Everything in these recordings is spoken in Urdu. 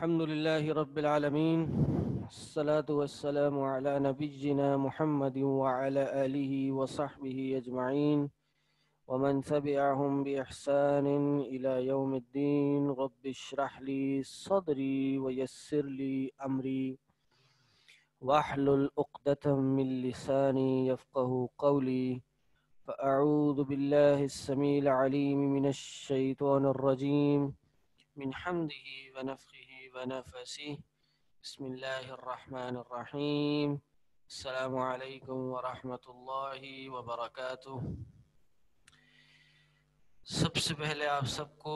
الحمد لله رب العالمين، الصلاة والسلام على نبينا محمد وعلى آله وصحبه أجمعين ومن تبعهم بإحسان إلى يوم الدين. رب اشرح لي صدري ويسر لي أمري واحلل عقدة من لساني يفقه قولي. فأعوذ بالله السميع العليم من الشيطان الرجيم من حمده ونفخه ونفسه. بسم الله الرحمن الرحیم. السلام علیکم ورحمۃ اللہ وبرکاتہ. سب سے پہلے آپ سب کو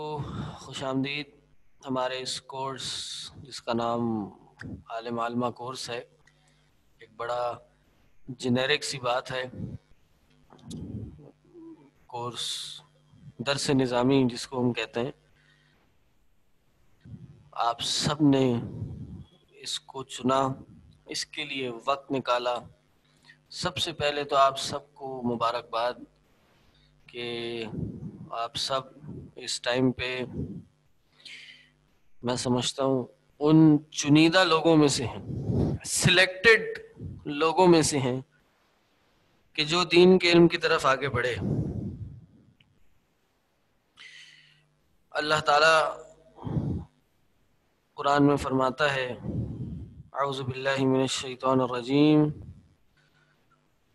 خوش آمدید ہمارے اس کورس جس کا نام عالم عالمہ کورس ہے. ایک بڑا جنیرک سی بات ہے کورس، درس نظامی جس کو ہم کہتے ہیں. آپ سب نے اس کو چنا، اس کے لیے وقت نکالا. سب سے پہلے تو آپ سب کو مبارکباد کہ آپ سب اس ٹائم پہ میں سمجھتا ہوں ان چنیدہ لوگوں میں سے ہیں، سلیکٹڈ لوگوں میں سے ہیں کہ جو دین کے علم کی طرف آگے بڑھے. اللہ تعالی قرآن میں فرماتا ہے اعوذ باللہ من الشیطان الرجیم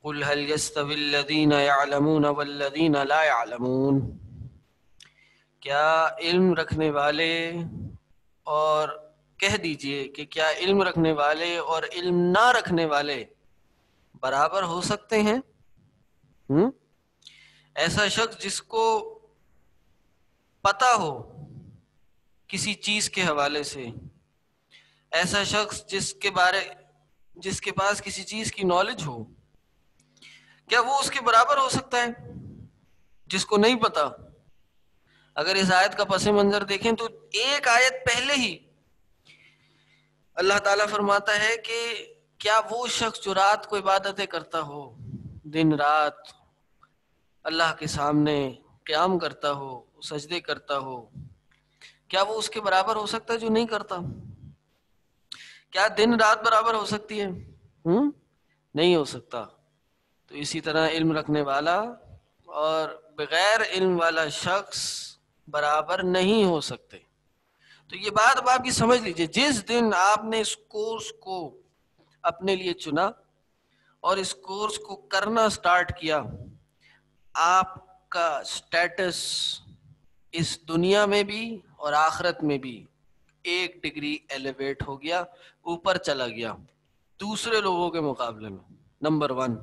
قل هل يستوي الذين يعلمون والذين لا يعلمون. کیا علم رکھنے والے، اور کہہ دیجئے کہ کیا علم رکھنے والے اور علم نہ رکھنے والے برابر ہو سکتے ہیں؟ ایسا شخص جس کو پتہ ہو کسی چیز کے حوالے سے، ایسا شخص جس کے پاس کسی چیز کی نالج ہو، کیا وہ اس کے برابر ہو سکتا ہے جس کو نہیں پتا؟ اگر اس آیت کا پس منظر دیکھیں تو ایک آیت پہلے ہی اللہ تعالیٰ فرماتا ہے کہ کیا وہ شخص جو رات کو عبادتیں کرتا ہو، دن رات اللہ کے سامنے قیام کرتا ہو، سجدے کرتا ہو، کیا وہ اس کے برابر ہو سکتا ہے جو نہیں کرتا؟ کیا دن رات برابر ہو سکتی ہے؟ نہیں ہو سکتا. تو اسی طرح علم رکھنے والا اور بغیر علم والا شخص برابر نہیں ہو سکتے. تو یہ بات اب آپ کی سمجھ لیجئے. جس دن آپ نے اس کورس کو اپنے لیے چنا اور اس کورس کو کرنا سٹارٹ کیا، آپ کا سٹیٹس اس دنیا میں بھی اور آخرت میں بھی ایک ڈگری ایلیویٹ ہو گیا، اوپر چلا گیا دوسرے لوگوں کے مقابلے میں. نمبر 1.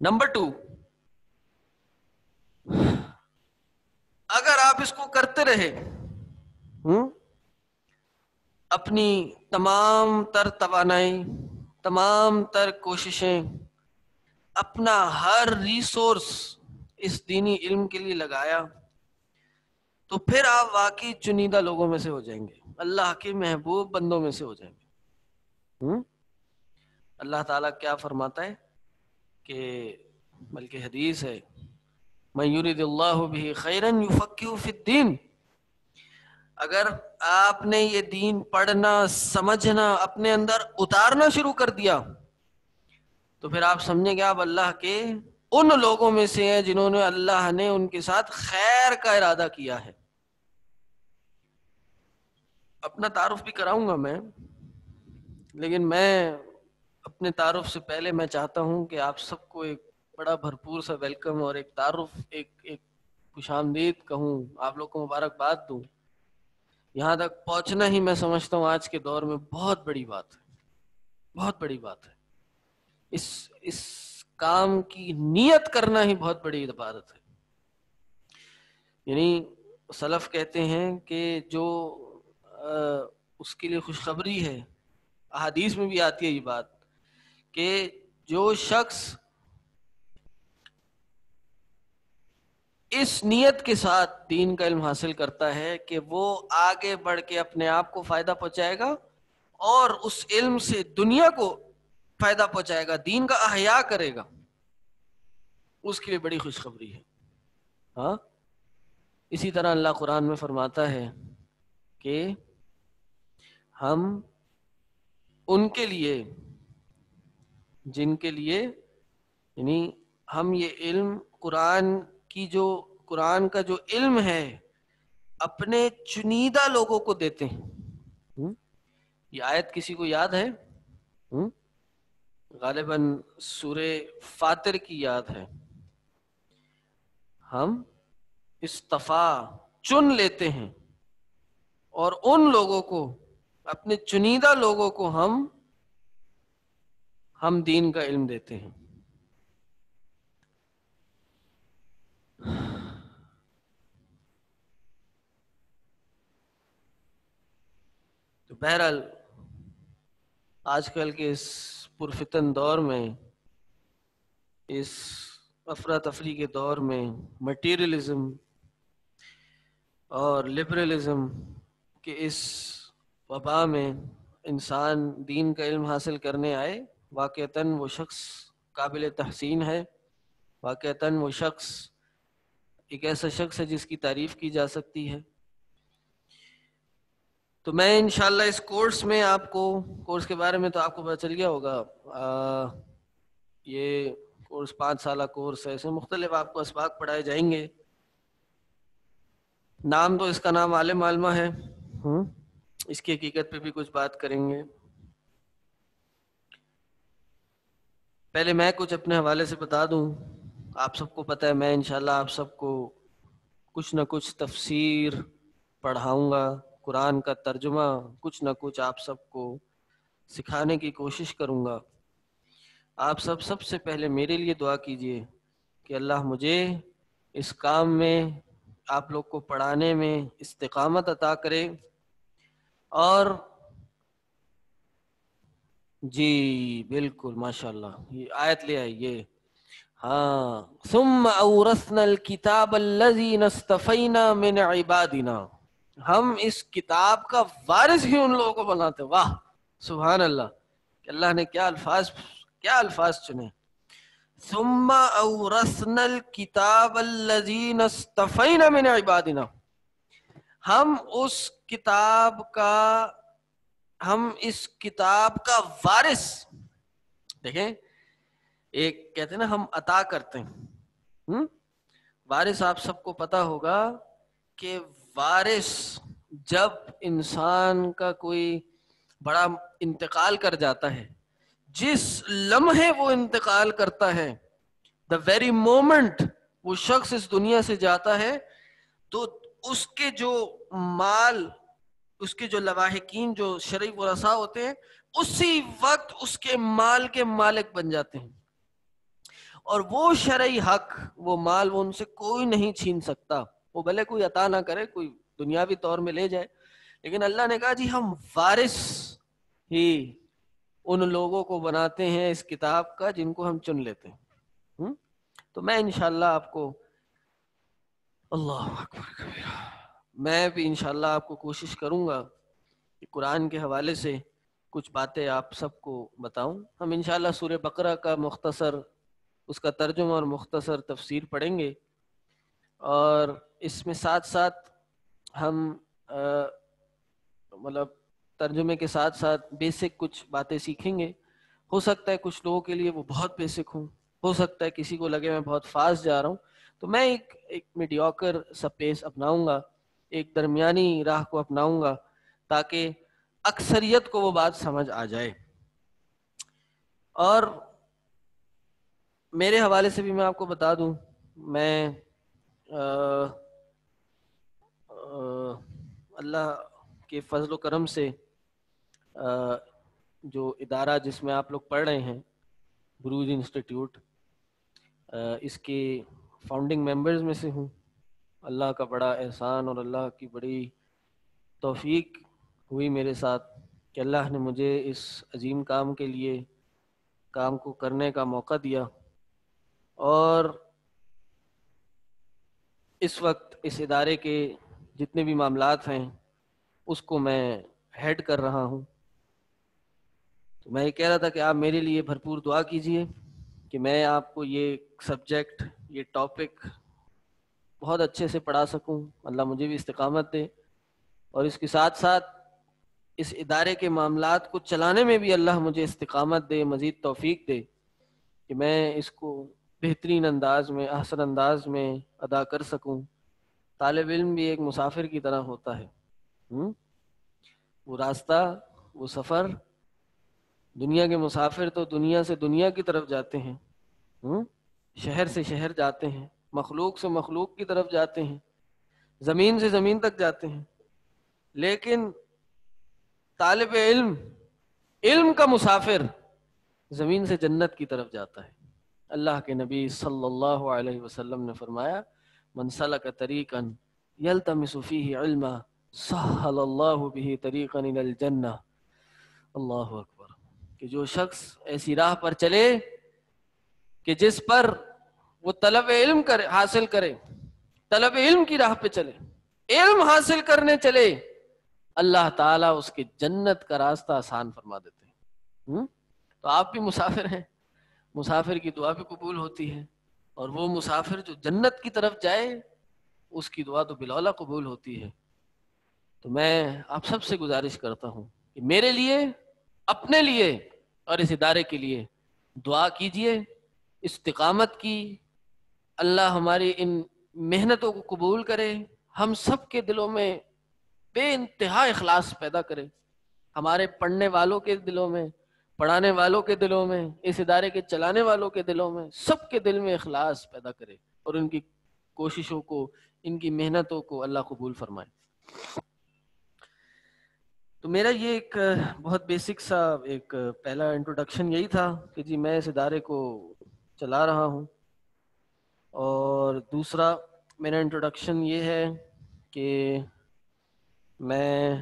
نمبر 2، اگر آپ اس کو کرتے رہے، اپنی تمام تر توانائی، تمام تر کوششیں، اپنا ہر ریسورس اس دینی علم کے لیے لگایا، تو پھر آپ واقعی چنیدہ لوگوں میں سے ہو جائیں گے، اللہ کے محبوب بندوں میں سے ہو جائیں گے. اللہ تعالیٰ کیا فرماتا ہے کہ بلکہ حدیث ہے من یرید اللہ بہ خیرا یفقہہ فی الدین. اگر آپ نے یہ دین پڑھنا، سمجھنا، اپنے اندر اتارنا شروع کر دیا تو پھر آپ سمجھیں گے آپ اللہ کے ان لوگوں میں سے ہیں جنہوں نے اللہ نے ان کے ساتھ خیر کا ارادہ کیا ہے. اپنا تعارف بھی کراؤں گا میں، لیکن میں اپنے تعارف سے پہلے میں چاہتا ہوں کہ آپ سب کو ایک بڑا بھرپور سا ویلکم اور ایک تعارف، ایک خوش آمدید کہوں، آپ لوگ کو مبارکباد دوں. یہاں تک پہنچنا ہی میں سمجھتا ہوں آج کے دور میں بہت بڑی بات ہے، بہت بڑی بات ہے. اس کام کی نیت کرنا ہی بہت بڑی عبادت ہے. یعنی سلف کہتے ہیں کہ جو اس کے لیے خوشخبری ہے، احادیث میں بھی آتی ہے یہ بات کہ جو شخص اس نیت کے ساتھ دین کا علم حاصل کرتا ہے کہ وہ آگے بڑھ کے اپنے آپ کو فائدہ پہنچائے گا اور اس علم سے دنیا کو فائدہ پہنچائے گا، دین کا احیاء کرے گا، اس کے لیے بڑی خوشخبری ہے. اسی طرح اللہ قرآن میں فرماتا ہے کہ ہم ان کے لیے جن کے لیے، یعنی ہم یہ علم قرآن کا جو علم ہے اپنے چنیدہ لوگوں کو دیتے ہیں۔ یہ آیت کسی کو یاد ہے؟ غالباً سورہ فاطر کی یاد ہے۔ ہم اصطفیٰ چن لیتے ہیں اور ان لوگوں کو، اپنے چنیدہ لوگوں کو ہم دین کا علم دیتے ہیں۔ تو بہرحال آج کل کے اس پرفتن دور میں، اس افراتفری کے دور میں، مٹیریلزم اور لبرلزم کے اس وبا میں انسان دین کا علم حاصل کرنے آئے، واقعتاً وہ شخص قابل تحسین ہے، واقعتاً وہ شخص ایک ایسا شخص ہے جس کی تعریف کی جا سکتی ہے۔ تو میں انشاءاللہ اس کورس میں کورس کے بارے میں تو آپ کو پتہ چل گیا ہوگا، یہ کورس 5 سالہ کورس ہے، اس میں مختلف آپ کو اسباق پڑھائے جائیں گے۔ نام تو اس کا نام عالم عالمہ ہے، اس کی حقیقت پہ بھی کچھ بات کریں گے۔ پہلے میں کچھ اپنے حوالے سے بتا دوں، آپ سب کو پتہ ہے میں انشاءاللہ آپ سب کو کچھ نہ کچھ تفسیر پڑھاؤں گا، قرآن کا ترجمہ کچھ نہ کچھ آپ سب کو سکھانے کی کوشش کروں گا۔ آپ سب سے پہلے میرے لیے دعا کیجئے کہ اللہ مجھے اس کام میں، آپ لوگ کو پڑھانے میں استقامت عطا کرے، اور جی بالکل ماشاءاللہ یہ آیت لے آئیے، ہاں ثم اورثنا الکتاب الذین اصطفینا من عبادنا، ہم اس کتاب کا وارث ہی ان لوگوں کو بناتے۔ واہ سبحان اللہ، کہ اللہ نے کیا الفاظ چنے۔ ثم اورثنا الکتاب الذین اصطفینا من عبادنا، ہم اس کتاب کا وارث، دیکھیں ایک کہتے ہیں نا ہم عطا کرتے ہیں، وارث آپ سب کو پتا ہوگا کہ وارث جب انسان کا کوئی بڑا انتقال کر جاتا ہے، جس لمحے وہ انتقال کرتا ہے، دا ویری مومنٹ وہ شخص اس دنیا سے جاتا ہے، تو اس کے جو مال، اس کے جو لواحقین، جو شرعی ورثاء ہوتے ہیں، اسی وقت اس کے مال کے مالک بن جاتے ہیں، اور وہ شرعی حق، وہ مال، وہ ان سے کوئی نہیں چھین سکتا، وہ بھلے کوئی عطا نہ کرے، کوئی دنیاوی طور میں لے جائے، لیکن اللہ نے کہا جی ہم وارث ہی ان لوگوں کو بناتے ہیں اس کتاب کا جن کو ہم چن لیتے ہیں۔ تو میں انشاءاللہ آپ کو، اللہ اکبر کبیرہ، میں بھی انشاءاللہ آپ کو کوشش کروں گا کہ قرآن کے حوالے سے کچھ باتیں آپ سب کو بتاؤں۔ ہم انشاءاللہ سورہ بقرہ کا مختصر، اس کا ترجمہ اور مختصر تفسیر پڑھیں گے، اور اس میں ساتھ ساتھ ہم مطلب ترجمے کے ساتھ ساتھ بیسک کچھ باتیں سیکھیں گے۔ ہو سکتا ہے کچھ لوگوں کے لیے وہ بہت بیسک ہوں، ہو سکتا ہے کسی کو لگے میں بہت فاسٹ جا رہا ہوں، تو میں ایک میڈیوکر سا پیس اپناؤں گا، ایک درمیانی راہ کو اپناؤں گا، تاکہ اکثریت کو وہ بات سمجھ آ جائے۔ اور میرے حوالے سے بھی میں آپ کو بتا دوں، میں اللہ کے فضل و کرم سے جو ادارہ جس میں آپ لوگ پڑھ رہے ہیں، بروج انسٹیٹیوٹ، اس کے فاؤنڈنگ ممبرز میں سے ہوں۔ اللہ کا بڑا احسان اور اللہ کی بڑی توفیق ہوئی میرے ساتھ کہ اللہ نے مجھے اس عظیم کام کے لیے، کام کو کرنے کا موقع دیا، اور اس وقت اس ادارے کے جتنے بھی معاملات ہیں اس کو میں ہیڈ کر رہا ہوں۔ تو میں یہ کہہ رہا تھا کہ آپ میرے لیے بھرپور دعا کیجئے کہ میں آپ کو یہ سبجیکٹ، یہ ٹاپک بہت اچھے سے پڑھا سکوں، اللہ مجھے بھی استقامت دے، اور اس کے ساتھ ساتھ اس ادارے کے معاملات کو چلانے میں بھی اللہ مجھے استقامت دے، مزید توفیق دے کہ میں اس کو بہترین انداز میں، احسن انداز میں ادا کر سکوں۔ طالب علم بھی ایک مسافر کی طرح ہوتا ہے، وہ راستہ، وہ سفر، دنیا کے مسافر تو دنیا سے دنیا کی طرف جاتے ہیں، شہر سے شہر جاتے ہیں، مخلوق سے مخلوق کی طرف جاتے ہیں، زمین سے زمین تک جاتے ہیں، لیکن طالب علم، علم کا مسافر زمین سے جنت کی طرف جاتا ہے۔ اللہ کے نبی صلی اللہ علیہ وسلم نے فرمایا من سلک طریقا یلتمس فیہ علما سہل اللہ بہ طریقا الی الجنہ۔ اللہ اکبر، کہ جو شخص ایسی راہ پر چلے کہ جس پر وہ طلب علم حاصل کرے، طلب علم کی راہ پہ چلے، علم حاصل کرنے چلے، اللہ تعالیٰ اس کے جنت کا راستہ آسان فرما دیتے ہیں۔ تو آپ بھی مسافر ہیں، مسافر کی دعا بھی قبول ہوتی ہے، اور وہ مسافر جو جنت کی طرف جائے اس کی دعا تو بالاولیٰ قبول ہوتی ہے۔ تو میں آپ سب سے گزارش کرتا ہوں کہ میرے لیے، اپنے لیے اور اس ادارے کے لیے دعا کیجئے، استقامت کی، اللہ ہماری ان محنتوں کو قبول کرے، ہم سب کے دلوں میں بے انتہا اخلاص پیدا کرے، ہمارے پڑھنے والوں کے دلوں میں، پڑھانے والوں کے دلوں میں، اس ادارے کے چلانے والوں کے دلوں میں، سب کے دل میں اخلاص پیدا کرے، اور ان کی کوششوں کو، ان کی محنتوں کو اللہ قبول فرمائے۔ تو میرا یہ ایک بہت بیسک سا ایک پہلا انٹروڈکشن یہی تھا کہ جی میں اس ادارے کو چلا رہا ہوں، اور دوسرا میرا انٹروڈکشن یہ ہے کہ میں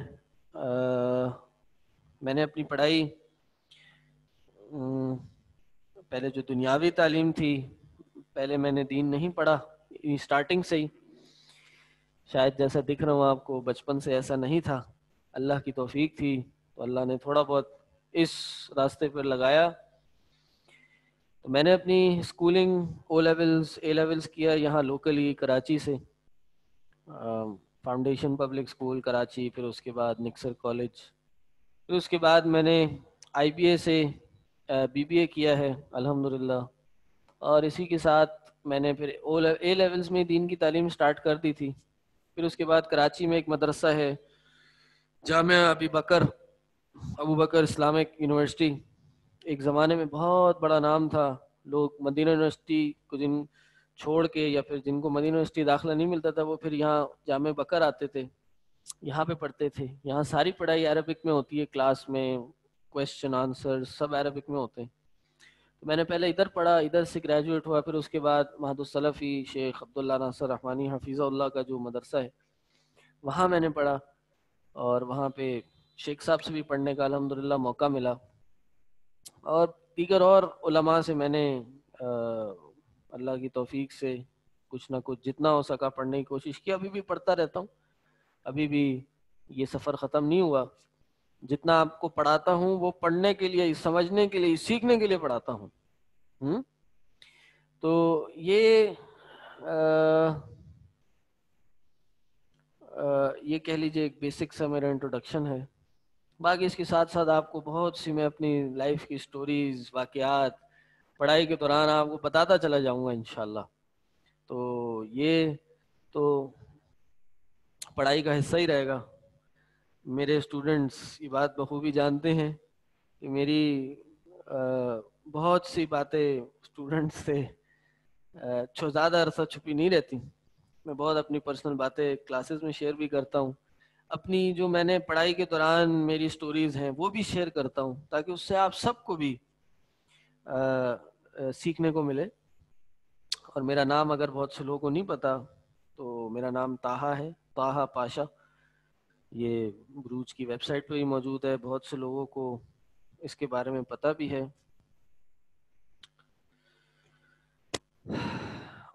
نے اپنی پڑھائی پہلے جو دنیاوی تعلیم تھی، پہلے میں نے دین نہیں پڑھا اسٹارٹنگ سے ہی، شاید جیسا دکھ رہا ہوں آپ کو بچپن سے ایسا نہیں تھا، اللہ کی توفیق تھی تو اللہ نے تھوڑا بہت اس راستے پر لگایا۔ تو میں نے اپنی schooling O levels, A levels کیا یہاں لوکلی کراچی سے، فاؤنڈیشن پبلک اسکول کراچی، پھر اس کے بعد نکسر کالج، پھر اس کے بعد میں نے آئی بی اے سے بی بی اے کیا ہے الحمدللہ، اور اسی کے ساتھ میں نے پھر اے لیولز میں دین کی تعلیم سٹارٹ کر دی تھی۔ پھر اس کے بعد کراچی میں ایک مدرسہ ہے جامعہ ابو بکر اسلامک یونیورسٹی، ایک زمانے میں بہت بڑا نام تھا، لوگ مدینہ یونیورسٹی کو جن چھوڑ کے یا پھر جن کو مدینہ یونیورسٹی داخلہ نہیں ملتا تھا وہ پھر یہاں جامعہ بکر آتے تھے، یہاں پہ پڑھتے تھے۔ یہاں ساری پڑھائی عربک میں ہوتی ہے، کلاس میں کویسچن آنسر سب عربک میں ہوتے ہیں۔ تو میں نے پہلے ادھر پڑھا، ادھر سے گریجویٹ ہوا، پھر اس کے بعد مہد السلفی شیخ عبداللہ ناصر رحمانی حفیظہ اللہ کا جو مدرسہ ہے وہاں میں نے پڑھا، اور وہاں پہ شیخ صاحب سے بھی پڑھنے کا الحمدللہ موقع ملا، اور دیگر اور علماء سے میں نے اللہ کی توفیق سے کچھ نہ کچھ جتنا ہو سکا پڑھنے کی کوشش کی، ابھی بھی پڑھتا رہتا ہوں، ابھی بھی یہ سفر ختم نہیں ہوا۔ جتنا آپ کو پڑھاتا ہوں وہ پڑھنے کے لیے، سمجھنے کے لیے، سیکھنے کے لیے پڑھاتا ہوں۔ تو یہ کہہ لیجئے ایک بیسک سا میرا انٹروڈکشن ہے۔ باقی اس کے ساتھ ساتھ آپ کو بہت سی میں اپنی لائف کی سٹوریز، واقعات پڑھائی کے دوران آپ کو بتاتا چلا جاؤں گا انشاءاللہ۔ تو یہ تو پڑھائی کا حصہ ہی رہے گا۔ میرے اسٹوڈنٹس یہ بات بخوبی جانتے ہیں کہ میری بہت سی باتیں اسٹوڈنٹس سے زیادہ عرصہ چھپی نہیں رہتی، میں بہت اپنی پرسنل باتیں کلاسز میں شیئر بھی کرتا ہوں، اپنی جو میں نے پڑھائی کے دوران میری سٹوریز ہیں وہ بھی شیئر کرتا ہوں، تاکہ اس سے آپ سب کو بھی سیکھنے کو ملے۔ اور میرا نام اگر بہت سے لوگوں کو نہیں پتا تو میرا نام طاہا ہے، طاہا پاشا، یہ بروج کی ویب سائٹ پہ بھی موجود ہے، بہت سے لوگوں کو اس کے بارے میں پتہ بھی ہے۔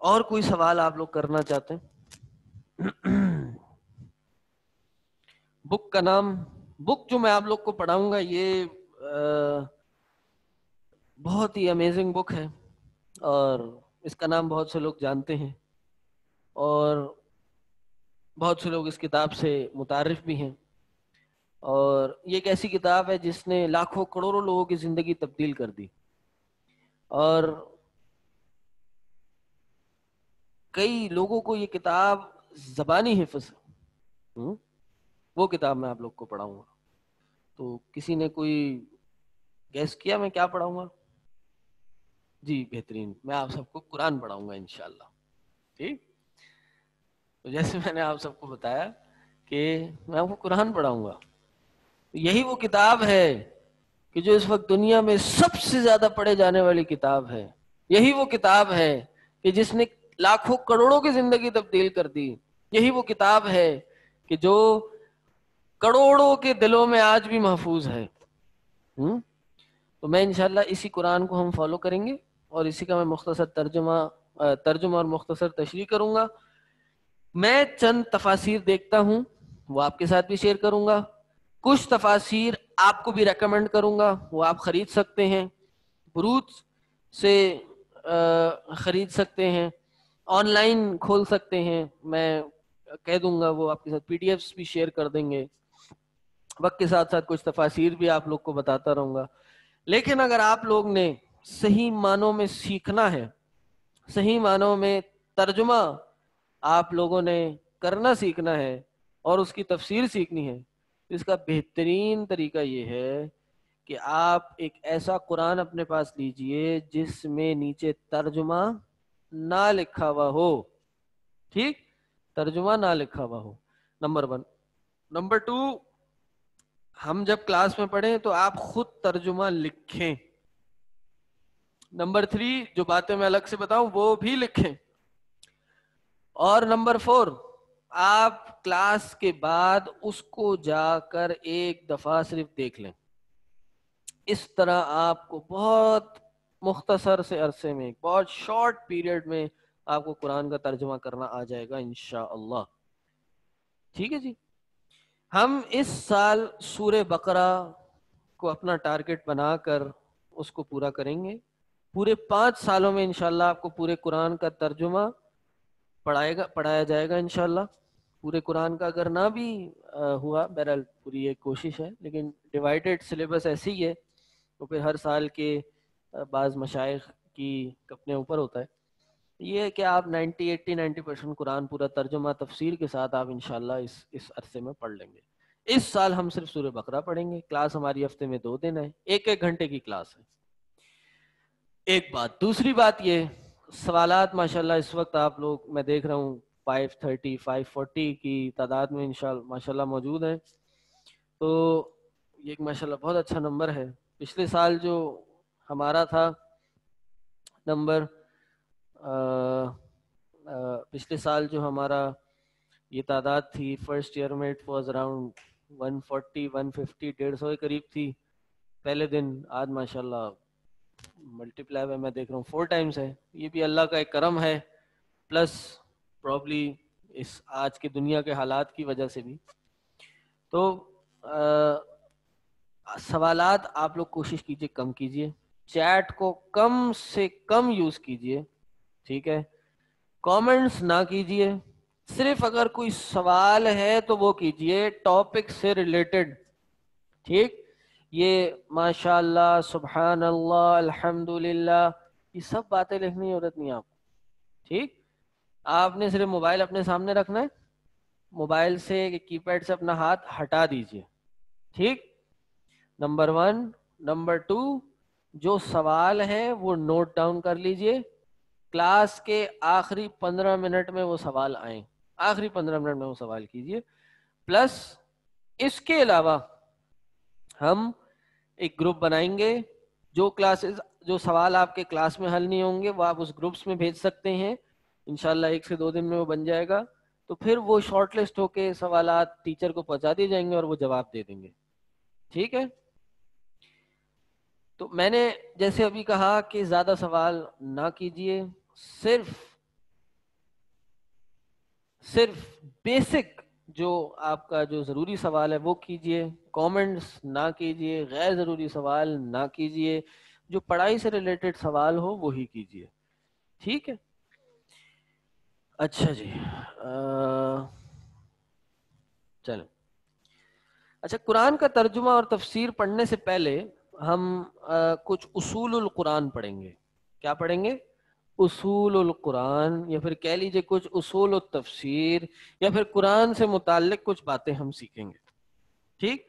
اور کوئی سوال آپ لوگ کرنا چاہتے ہیں؟ بک کا نام، بک جو میں آپ لوگ کو پڑھاؤں گا یہ بہت ہی امیزنگ بک ہے، اور اس کا نام بہت سے لوگ جانتے ہیں، اور بہت سے لوگ اس کتاب سے متعارف بھی ہیں۔ اور یہ ایک ایسی کتاب ہے جس نے لاکھوں کروڑوں لوگوں کی زندگی تبدیل کر دی، اور کئی لوگوں کو یہ کتاب زبانی حفظ ہے۔ وہ کتاب میں آپ لوگ کو پڑھاؤں گا۔ تو کسی نے کوئی گیس کیا میں کیا پڑھاؤں گا؟ جی بہترین، میں آپ سب کو قرآن پڑھاؤں گا انشاءاللہ۔ ٹھیک، تو جیسے میں نے آپ سب کو بتایا کہ میں آپ کو قرآن پڑھاؤں گا، یہی وہ کتاب ہے کہ جو اس وقت دنیا میں سب سے زیادہ پڑھے جانے والی کتاب ہے۔ یہی وہ کتاب ہے کہ جس نے لاکھوں کروڑوں کی زندگی تبدیل کر دی۔ یہی وہ کتاب ہے کہ جو کروڑوں کے دلوں میں آج بھی محفوظ ہے۔ تو میں انشاءاللہ اسی قرآن کو ہم فالو کریں گے، اور اسی کا میں مختصر ترجمہ اور مختصر تشریح کروں گا۔ میں چند تفاسیر دیکھتا ہوں، وہ آپ کے ساتھ بھی شیئر کروں گا۔ کچھ تفاسیر آپ کو بھی ریکمینڈ کروں گا، وہ آپ خرید سکتے ہیں، بروت سے خرید سکتے ہیں، آن لائن کھول سکتے ہیں، میں کہہ دوں گا، وہ آپ کے ساتھ PDF بھی شیئر کر دیں گے۔ وقت کے ساتھ ساتھ کچھ تفاسیر بھی آپ لوگ کو بتاتا رہوں گا۔ لیکن اگر آپ لوگ نے صحیح معنوں میں سیکھنا ہے، صحیح معنوں میں ترجمہ آپ لوگوں نے کرنا سیکھنا ہے، اور اس کی تفسیر سیکھنی ہے، اس کا بہترین طریقہ یہ ہے کہ آپ ایک ایسا قرآن اپنے پاس لیجئے جس میں نیچے ترجمہ نہ لکھا ہوا ہو۔ ٹھیک، ترجمہ نہ لکھا ہوا ہو، نمبر 1۔ نمبر 2، ہم جب کلاس میں پڑھیں تو آپ خود ترجمہ لکھیں۔ نمبر 3، جو باتیں میں الگ سے بتاؤں وہ بھی لکھیں۔ اور نمبر 4، آپ کلاس کے بعد اس کو جا کر ایک دفعہ صرف دیکھ لیں۔ اس طرح آپ کو بہت مختصر سے عرصے میں، بہت شارٹ پیریڈ میں آپ کو قرآن کا ترجمہ کرنا آ جائے گا انشاءاللہ۔ ٹھیک ہے جی، ہم اس سال سورہ بقرہ کو اپنا ٹارگٹ بنا کر اس کو پورا کریں گے۔ پورے 5 سالوں میں انشاءاللہ آپ کو پورے قرآن کا ترجمہ پڑھایا جائے گا انشاءاللہ۔ پورے قرآن کا اگر نہ بھی ہوا، بہرحال پوری ایک کوشش ہے، لیکن ڈیوائیڈڈ سلیبس ایسی ہی ہے، تو پھر ہر سال کے بعض مشائخ کی اپنے اوپر ہوتا ہے۔ یہ ہے کہ آپ 90% قرآن پورا ترجمہ تفسیر کے ساتھ آپ انشاءاللہ اس عرصے میں پڑھ لیں گے۔ اس سال ہم صرف سورہ بقرہ پڑھیں گے۔ کلاس ہماری ہفتے میں 2 دن ہے، 1 گھنٹے کی کلاس ہے۔ ایک بات، دوسری بات یہ، سوالات ماشاءاللہ اس وقت آپ لوگ، میں دیکھ رہا ہوں 530 540 کی تعداد میں ماشاءاللہ موجود ہیں، تو یہ ایک ماشاءاللہ بہت اچھا نمبر ہے۔ پچھلے سال جو ہمارا تھا نمبر، پچھلے سال جو ہمارا یہ تعداد تھی فرسٹ ایئر میں، اٹ واز اراؤنڈ 140 150 150 کے قریب تھی پہلے دن۔ آج ماشاءاللہ ملٹی پلائی ہے، میں دیکھ رہا ہوں 4 ٹائمز ہے۔ یہ بھی اللہ کا ایک کرم ہے، پلس پرابلی اس آج کی دنیا کے حالات کی وجہ سے بھی۔ تو سوالات آپ لوگ کوشش کیجئے کم کیجئے، چیٹ کو کم سے کم یوز کیجئے، ٹھیک ہے، کامنٹس نہ کیجئے، صرف اگر کوئی سوال ہے تو وہ کیجئے ٹاپک سے ریلیٹڈ۔ ٹھیک، یہ ماشاءاللہ سبحان اللہ الحمدللہ یہ سب باتیں لکھنے کی ضرورت نہیں ہے آپ کو۔ ٹھیک، آپ نے صرف موبائل اپنے سامنے رکھنا ہے، موبائل سے کی پیڈ سے اپنا ہاتھ ہٹا دیجئے۔ ٹھیک، نمبر 1۔ نمبر 2، جو سوال ہے وہ نوٹ ڈاؤن کر لیجئے، کلاس کے آخری 15 منٹ میں وہ سوال آئیں، آخری 15 منٹ میں وہ سوال کیجئے۔ پلس اس کے علاوہ ہم ایک گروپ بنائیں گے، جو سوال آپ کے کلاس میں حل نہیں ہوں گے وہ آپ اس گروپس میں بھیج سکتے ہیں، انشاءاللہ 1 سے 2 دن میں وہ بن جائے گا، تو پھر وہ شارٹ لسٹ ہو کے سوالات ٹیچر کو پہنچا دیے جائیں گے اور وہ جواب دے دیں گے۔ ٹھیک ہے، تو میں نے جیسے ابھی کہا کہ زیادہ سوال نہ کیجئے، صرف بیسک جو آپ کا جو ضروری سوال ہے وہ کیجئے، کامنٹس نہ کیجئے، غیر ضروری سوال نہ کیجئے، جو پڑھائی سے ریلیٹڈ سوال ہو وہی کیجئے۔ ٹھیک ہے، اچھا جی، چلیں اچھا، قرآن کا ترجمہ اور تفسیر پڑھنے سے پہلے ہم کچھ اصول القرآن پڑھیں گے. کیا پڑھیں گے؟ اصول القرآن، یا پھر کہہ لیجئے کچھ اصول التفسیر، یا پھر قرآن سے متعلق کچھ باتیں ہم سیکھیں گے. ٹھیک،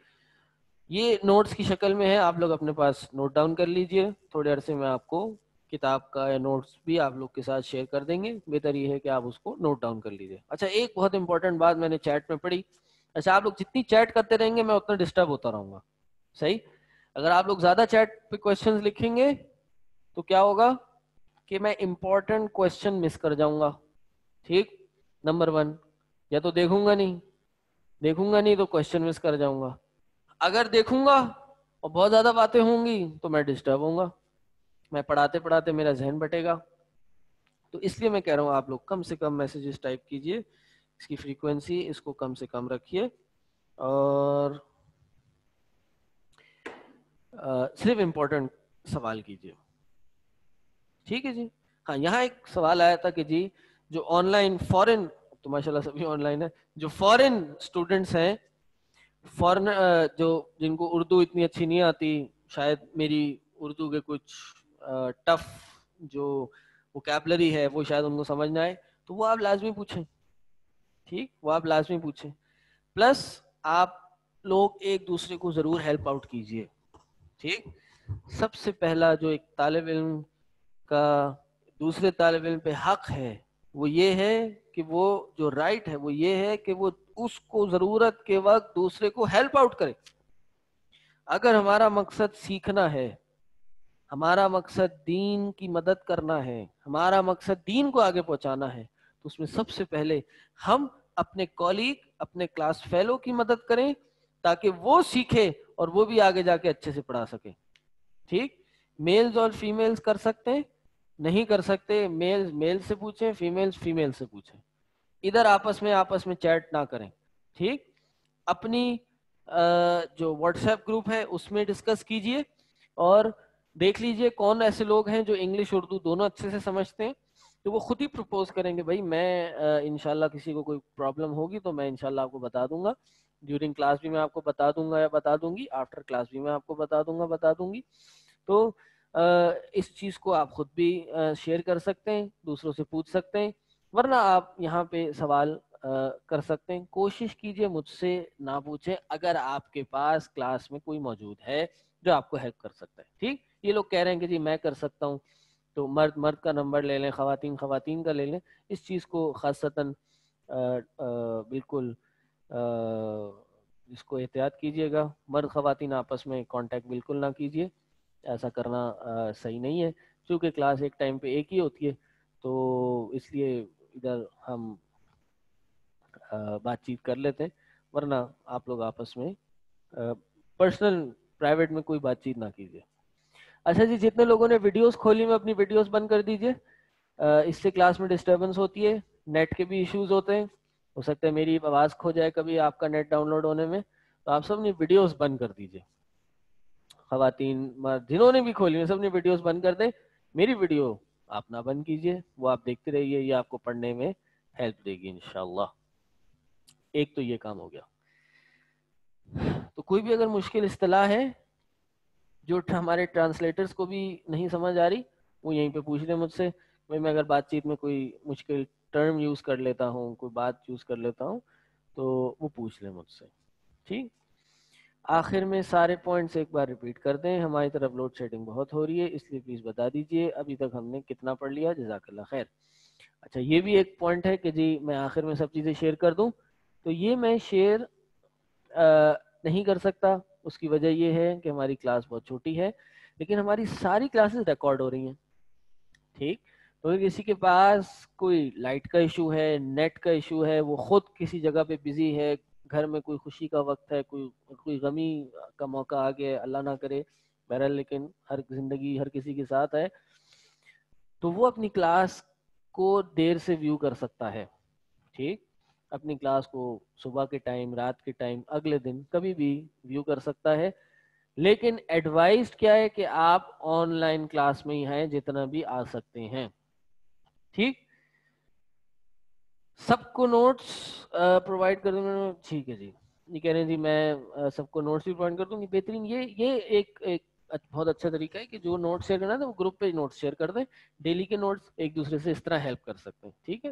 یہ نوٹس کی شکل میں ہے، آپ لوگ اپنے پاس نوٹ ڈاؤن کر لیجئے. تھوڑے عرصے میں آپ کو کتاب کا یا نوٹس بھی آپ لوگ کے ساتھ شیئر کر دیں گے. بہتر یہ ہے کہ آپ اس کو نوٹ ڈاؤن کر لیجئے. اچھا، ایک بہت امپورٹنٹ بات میں نے چیٹ میں پڑھی. اچھا، آپ لوگ جتنی چیٹ کرتے رہیں گے میں اتنا ڈسٹرب ہوتا رہوں گا. صحیح؟ اگر آپ لوگ زیادہ چیٹ پہ کوشچنز لکھیں گے تو کیا ہوگا کہ میں امپورٹنٹ کوشچن مس کر جاؤں گا. ٹھیک، نمبر 1، یا تو دیکھوں گا نہیں تو کوشچن مس کر جاؤں گا. اگر دیکھوں گا اور بہت زیادہ باتیں ہوں گی تو میں ڈسٹرب ہوں گا، میں پڑھاتے پڑھاتے میرا ذہن بٹے گا. تو اس لیے میں کہہ رہا ہوں آپ لوگ کم سے کم میسیجز ٹائپ کیجئے، اس کی فریکوینسی اس کو کم سے کم رکھیے، اور صرف امپورٹنٹ سوال کیجئے. ٹھیک ہے جی. ہاں، یہاں ایک سوال آیا تھا کہ جی جو آن لائن فورن، تو ماشاءاللہ سبھی آن لائن ہے، جو فورن اسٹوڈنٹس ہیں، فورن جو جن کو اردو اتنی اچھی نہیں آتی، شاید میری اردو کے کچھ ٹف جو وکیبلری ہے وہ شاید ان کو سمجھ نہ آئے، تو وہ آپ لازمی پوچھیں. ٹھیک، وہ آپ لازمی پوچھیں. پلس آپ لوگ ایک دوسرے کو ضرور ہیلپ آؤٹ کیجئے. ٹھیک، سب سے پہلا جو ایک طالب علم کا دوسرے طالب علم پہ حق ہے وہ یہ ہے کہ وہ جو رائٹ ہے وہ یہ ہے کہ وہ اس کو ضرورت کے وقت دوسرے کو ہیلپ آؤٹ کرے. اگر ہمارا مقصد سیکھنا ہے، ہمارا مقصد دین کی مدد کرنا ہے، ہمارا مقصد دین کو آگے پہنچانا ہے، تو اس میں سب سے پہلے ہم اپنے کولیگ، اپنے کلاس فیلو کی مدد کریں تاکہ وہ سیکھے اور وہ بھی آگے جا کے اچھے سے پڑھا سکے. ٹھیک، میلز اور فیمیلز کر سکتے ہیں، نہیں کر سکتے میلز میل سے پوچھیں، فیمیلز فیمیل سے پوچھیں. ادھر آپس میں چیٹ نہ کریں. ٹھیک، اپنی جو واٹس ایپ گروپ ہے اس میں ڈسکس کیجئے، اور دیکھ لیجئے کون ایسے لوگ ہیں جو انگلش اردو دونوں اچھے سے سمجھتے ہیں، تو وہ خود ہی پروپوز کریں گے بھائی میں انشاءاللہ کسی کو کوئی پرابلم ہوگی تو میں انشاءاللہ آپ کو بتا دوں گا، ڈیورنگ کلاس بھی میں آپ کو بتا دوں گا یا بتا دوں گی، آفٹر کلاس بھی میں آپ کو بتا دوں گا بتا دوں گی. تو اس چیز کو آپ خود بھی شیئر کر سکتے ہیں، دوسروں سے پوچھ سکتے ہیں، ورنہ آپ یہاں پہ سوال کر سکتے ہیں. کوشش کیجئے مجھ سے نہ پوچھیں اگر آپ کے پاس کلاس میں کوئی موجود ہے جو آپ کو ہیلپ کر سکتا ہے. ٹھیک، یہ لوگ کہہ رہے ہیں کہ جی میں کر سکتا ہوں، تو مرد مرد کا نمبر لے لیں، خواتین خواتین کا لے لیں. اس چیز کو خاصتاً بالکل اس کو احتیاط کیجئے گا. مرد خواتین آپس میں کانٹیکٹ بالکل نہ کیجئے، ایسا کرنا صحیح نہیں ہے، چونکہ کلاس ایک ٹائم پہ ایک ہی ہوتی ہے، تو اس لیے ادھر ہم بات چیت کر لیتے ہیں، ورنہ آپ لوگ آپس میں پرسنل پرائیویٹ میں کوئی بات چیت نہ کیجیے. اچھا جی، جتنے لوگوں نے ویڈیوز کھولی میں اپنی ویڈیوز بند کر دیجیے، اس سے کلاس میں ڈسٹربنس ہوتی ہے، نیٹ کے بھی ایشوز ہوتے ہیں، ہو سکتا ہے میری آواز کھو جائے کبھی آپ کا نیٹ ڈاؤن لوڈ ہونے میں، تو آپ سب نے ویڈیوز بند کر دیجیے. خواتین مرد جنہوں نے بھی کھولی ہیں سب نے ویڈیوز بند کر دیں. میری ویڈیو آپ نہ بند کیجیے، وہ آپ دیکھتے رہیے، یہ آپ کو پڑھنے میں ہیلپ دے گی انشاءاللہ. ایک تو یہ کام ہو گیا. تو کوئی بھی اگر مشکل اصطلاح ہے جو ہمارے ٹرانسلیٹرز کو بھی نہیں سمجھ آ رہی، وہ یہیں پہ پوچھ لیں مجھ سے. میں اگر بات چیت میں کوئی مشکل ٹرم یوز کر لیتا ہوں، کوئی بات یوز کر لیتا ہوں، تو وہ پوچھ لیں مجھ سے. ٹھیک، آخر میں سارے پوائنٹس ایک بار ریپیٹ کر دیں. ہماری طرف لوڈ شیڈنگ بہت ہو رہی ہے، اس لیے پلیز بتا دیجئے ابھی تک ہم نے کتنا پڑھ لیا. جزاک اللہ خیر. اچھا، یہ بھی ایک پوائنٹ ہے کہ جی میں آخر میں سب چیزیں شیئر کر دوں، تو یہ میں شیئر نہیں کر سکتا. اس کی وجہ یہ ہے کہ ہماری کلاس بہت چھوٹی ہے، لیکن ہماری ساری کلاسز ریکارڈ ہو رہی ہیں. ٹھیک، تو اگر کسی کے پاس کوئی لائٹ کا ایشو ہے، نیٹ کا ایشو ہے، وہ خود کسی جگہ پہ بزی ہے، گھر میں کوئی خوشی کا وقت ہے، کوئی غمی کا موقع آ گیا، اللہ نہ کرے، بہرحال لیکن ہر زندگی ہر کسی کے ساتھ ہے، تو وہ اپنی کلاس کو دیر سے ویو کر سکتا ہے. ٹھیک، اپنی کلاس کو صبح کے ٹائم، رات کے ٹائم، اگلے دن کبھی بھی ویو کر سکتا ہے. لیکن ایڈوائزڈ کیا ہے کہ آپ آن لائن کلاس میں ہی ہیں جتنا بھی آ سکتے ہیں. ٹھیک، سب کو نوٹس پرووائڈ کر دیں. ٹھیک ہے جی. یہ کہہ رہے ہیں جی میں سب کو نوٹس بھی پرووائڈ کر دوں گی، بہترین یہ ایک بہت اچھا طریقہ ہے کہ جو نوٹ شیئر کرنا ہے تو وہ گروپ پہ نوٹ شیئر کر دیں، ڈیلی کے نوٹس ایک دوسرے سے اس طرح ہیلپ کر سکتے ہیں. ٹھیک ہے،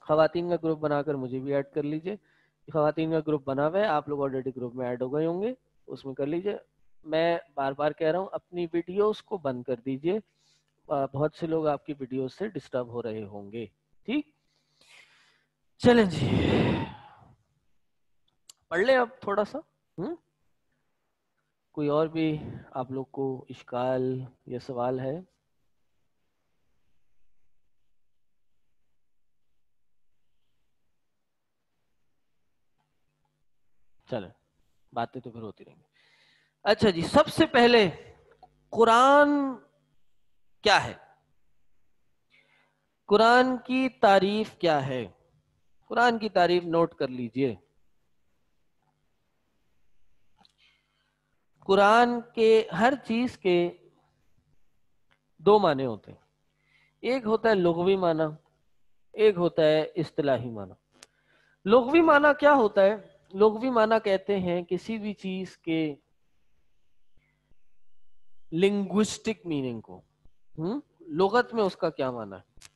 خواتین کا گروپ بنا کر مجھے بھی ایڈ کر لیجئے. خواتین کا گروپ بنا ہوا ہے، آپ لوگ آلریڈی گروپ میں ایڈ ہو گئے ہوں گے، اس میں کر لیجئے. میں بار بار کہہ رہا ہوں اپنی ویڈیوز کو بند کر دیجئے، بہت سے لوگ آپ کی ویڈیوز سے ڈسٹرب ہو رہے ہوں گے. ٹھیک، چلیں جی پڑھ لیں اب تھوڑا سا. کوئی اور بھی آپ لوگ کو اشکال یا سوال ہے؟ چلیں، باتیں تو پھر ہوتی رہیں گی. اچھا جی، سب سے پہلے قرآن کیا ہے، قرآن کی تعریف کیا ہے. قرآن کی تعریف نوٹ کر لیجئے. قرآن کے ہر چیز کے دو معنی ہوتے ہیں، ایک ہوتا ہے لغوی معنی، ایک ہوتا ہے اصطلاحی معنی. لغوی معنی کیا ہوتا ہے؟ لغوی معنی کہتے ہیں کسی بھی چیز کے لنگوسٹک میننگ کو، لغت میں اس کا کیا معنی ہے.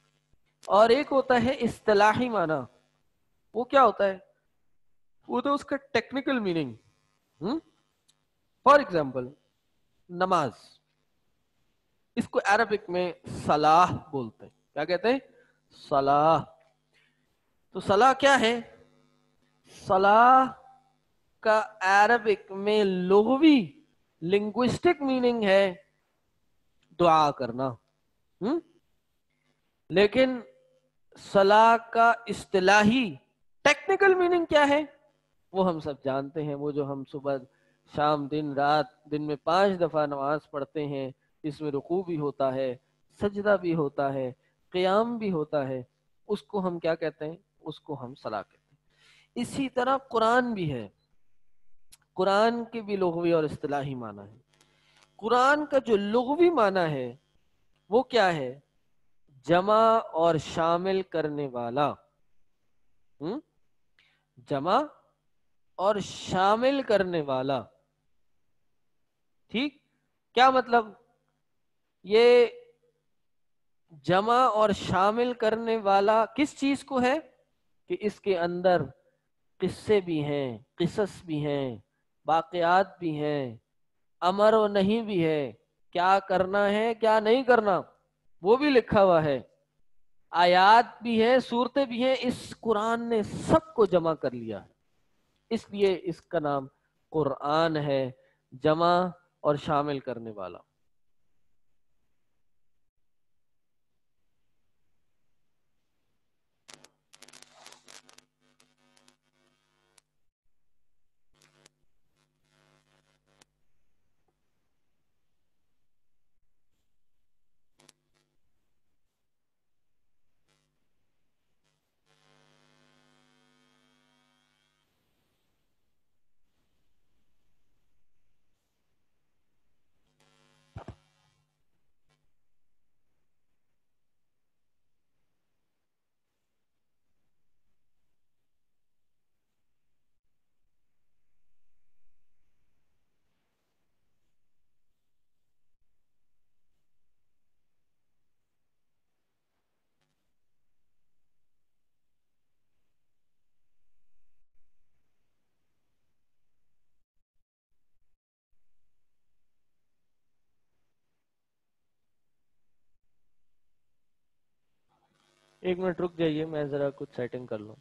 اور ایک ہوتا ہے اصطلاحی معنی، وہ کیا ہوتا ہے؟ وہ تو اس کا ٹیکنیکل میننگ. فار ایگزامپل نماز، اس کو عربک میں صلاح بولتے ہیں. کیا کہتے ہیں؟ صلاح. تو صلاح کیا ہے؟ صلاح کا عربک میں لغوی لنگوسٹک میننگ ہے دعا کرنا. لیکن صلاح کا اصطلاحی ٹیکنیکل میننگ کیا ہے وہ ہم سب جانتے ہیں. وہ جو ہم صبح شام دن رات دن میں 5 دفعہ نماز پڑھتے ہیں، اس میں رکوع بھی ہوتا ہے، سجدہ بھی ہوتا ہے، قیام بھی ہوتا ہے، اس کو ہم کیا کہتے ہیں؟ اس کو ہم صلاح کہتے ہیں. اسی طرح قرآن بھی ہے، قرآن کے بھی لغوی اور اصطلاحی معنی ہے. قرآن کا جو لغوی معنی ہے وہ کیا ہے؟ جمع اور شامل کرنے والا. جمع اور شامل کرنے والا. ٹھیک، کیا مطلب؟ یہ جمع اور شامل کرنے والا کس چیز کو ہے کہ اس کے اندر قصے بھی ہیں، قصص بھی ہیں، واقعات بھی ہیں، امر و نہیں بھی ہے، کیا کرنا ہے کیا نہیں کرنا وہ بھی لکھا ہوا ہے، آیات بھی ہیں، صورتیں بھی ہیں. اس قرآن نے سب کو جمع کر لیا ہے، اس لیے اس کا نام قرآن ہے، جمع اور شامل کرنے والا. ایک منٹ رک جائیے، میں ذرا کچھ سیٹنگ کر لوں.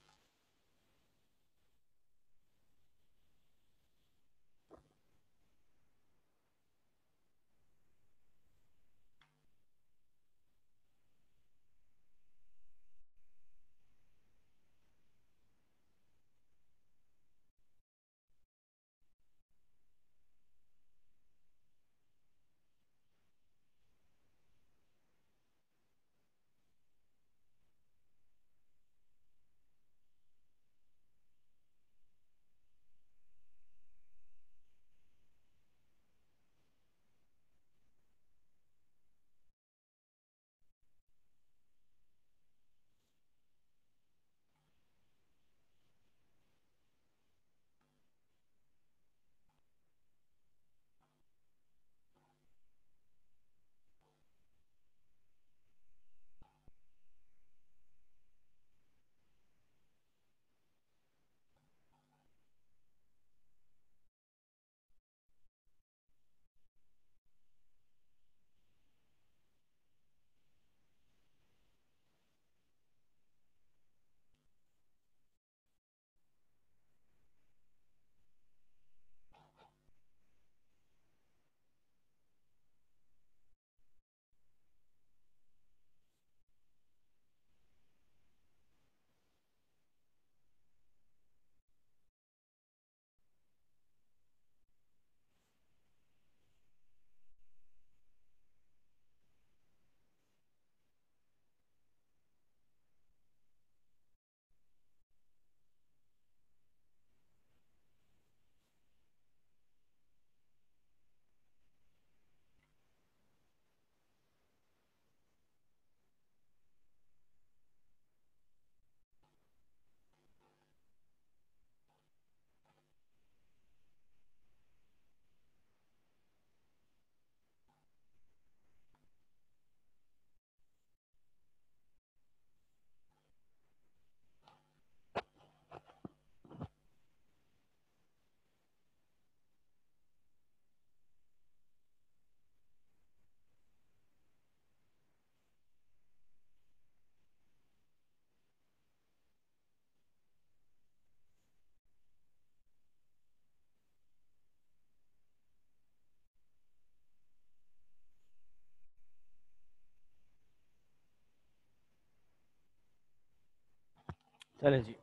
چلے جی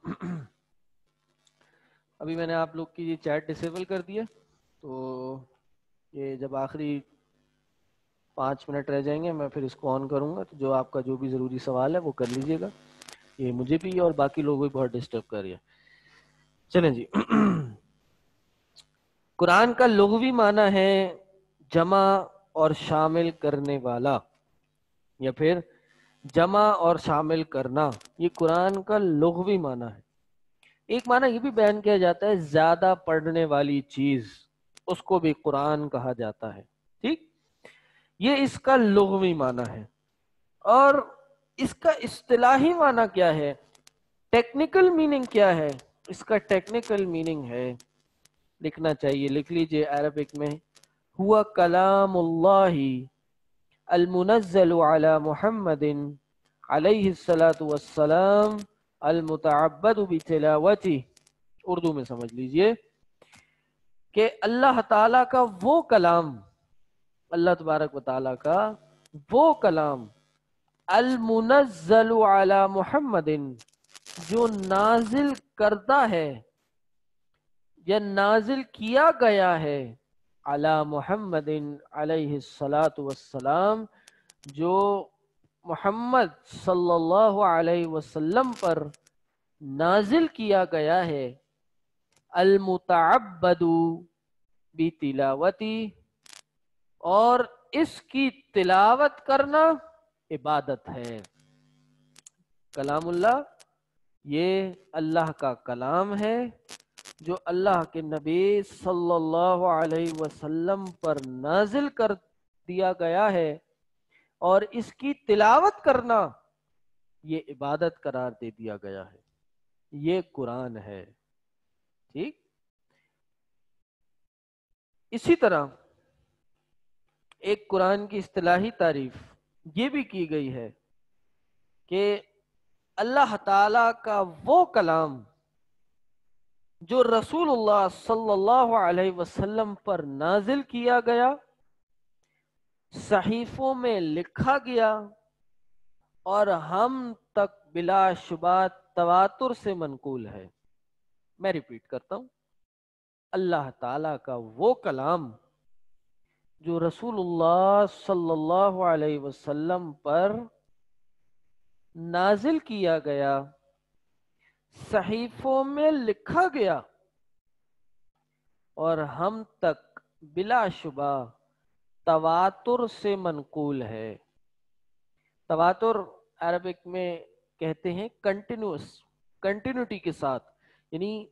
ابھی میں نے آپ لوگ کی یہ چیٹ ڈسیبل کر دیا، تو یہ جب آخری 5 منٹ رہ جائیں گے میں پھر اس کو آن کروں گا، تو جو آپ کا جو بھی ضروری سوال ہے وہ کر لیجئے گا، یہ مجھے بھی اور باقی لوگوں بھی بہت ڈسٹرب کر رہی ہے. چلیں جی قرآن کا لغوی معنی ہے جمع اور شامل کرنے والا، یا پھر جمع اور شامل کرنا، یہ قرآن کا لغوی معنی ہے. ایک معنی یہ بھی بیان کیا جاتا ہے زیادہ پڑھنے والی چیز، اس کو بھی قرآن کہا جاتا ہے. ٹھیک، یہ اس کا لغوی معنی ہے. اور اس کا اصطلاحی معنی کیا ہے، ٹیکنیکل میننگ کیا ہے؟ اس کا ٹیکنیکل میننگ ہے، لکھنا چاہیے، لکھ لیجئے عربک میں، ہوا کلام اللہ المنزل علی محمد علیہ الصلاۃ والسلام المتعبد بتلاوتہ. اردو میں سمجھ لیجئے کہ اللہ تعالی کا وہ کلام، اللہ تبارک و تعالی کا وہ کلام، المنزل علی محمد، جو نازل کردہ ہے یا نازل کیا گیا ہے، علی محمد علیہ الصلاۃ والسلام، جو محمد صلی اللہ علیہ وسلم پر نازل کیا گیا ہے، المتعبد بتلاوتی، اور اس کی تلاوت کرنا عبادت ہے. کلام اللہ یہ اللہ کا کلام ہے جو اللہ کے نبی صلی اللہ علیہ وسلم پر نازل کر دیا گیا ہے، اور اس کی تلاوت کرنا یہ عبادت قرار دے دیا گیا ہے. یہ قرآن ہے. ٹھیک، اسی طرح ایک قرآن کی اصطلاحی تعریف یہ بھی کی گئی ہے کہ اللہ تعالی کا وہ کلام جو رسول اللہ صلی اللہ علیہ وسلم پر نازل کیا گیا، صحیفوں میں لکھا گیا، اور ہم تک بلا شبہ تواتر سے منقول ہے. میں ریپیٹ کرتا ہوں، اللہ تعالی کا وہ کلام جو رسول اللہ صلی اللہ علیہ وسلم پر نازل کیا گیا، صحیفوں میں لکھا گیا، اور ہم تک بلا شبہ تواتر سے منقول ہے. تواتر عربک میں کہتے ہیں کنٹینیوٹی کے ساتھ، یعنی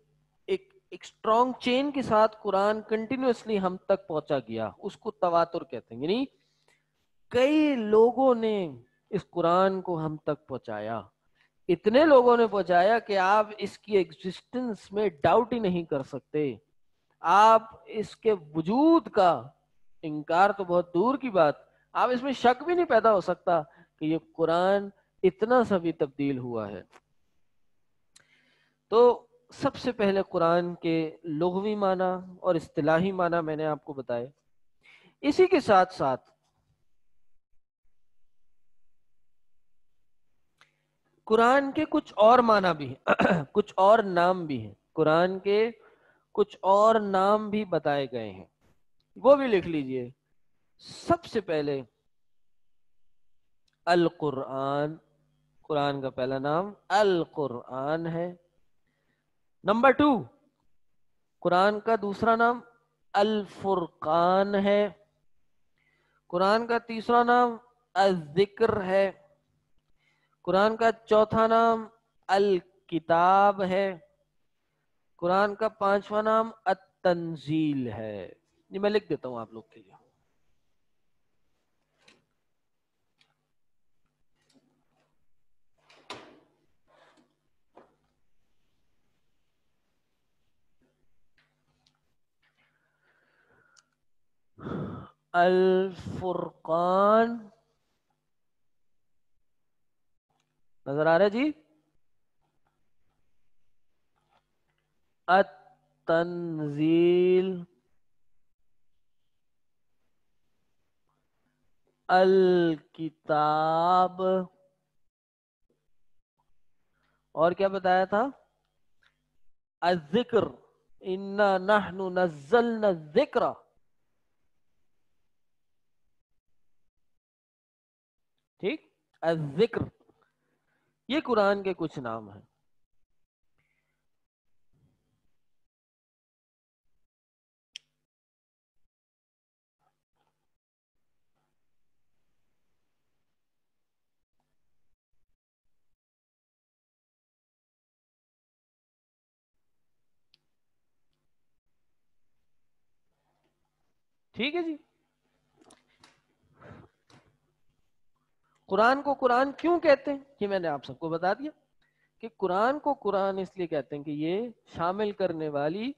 ایک اسٹرانگ چین کے ساتھ قرآن کنٹینیوسلی ہم تک پہنچا گیا، اس کو تواتر کہتے ہیں. یعنی کئی لوگوں نے اس قرآن کو ہم تک پہنچایا، اتنے لوگوں نے پہنچایا کہ آپ اس کی ایگزسٹنس میں ڈاؤٹ ہی نہیں کر سکتے، آپ اس کے وجود کا انکار تو بہت دور کی بات، آپ اس میں شک بھی نہیں پیدا ہو سکتا کہ یہ قرآن اتنا سا بھی تبدیل ہوا ہے. تو سب سے پہلے قرآن کے لغوی معنی اور اصطلاحی معنی میں نے آپ کو بتائے. اسی کے ساتھ ساتھ قرآن کے کچھ اور معنی بھی ہیں کچھ اور نام بھی ہیں، قرآن کے کچھ اور نام بھی بتائے گئے ہیں، وہ بھی لکھ لیجئے. سب سے پہلے القرآن، قرآن کا پہلا نام القرآن ہے. نمبر 2، قرآن کا دوسرا نام الفرقان ہے. قرآن کا تیسرا نام الذکر ہے. قرآن کا چوتھا نام الکتاب ہے. قرآن کا پانچواں نام التنزیل ہے. یہ میں لکھ دیتا ہوں آپ لوگ کے لیے. الفرقان نظر آ رہا ہے جی؟ التنزیل، الکتاب، اور کیا بتایا تھا؟ الذکر انا نحن نزلنا الذکر. ٹھیک، الذکر یہ قرآن کے کچھ نام ہیں. ٹھیک ہے جی. قرآن کو قرآن کیوں کہتے ہیں یہ میں نے آپ سب کو بتا دیا کہ قرآن کو قرآن اس لیے کہتے ہیں کہ یہ شامل کرنے والی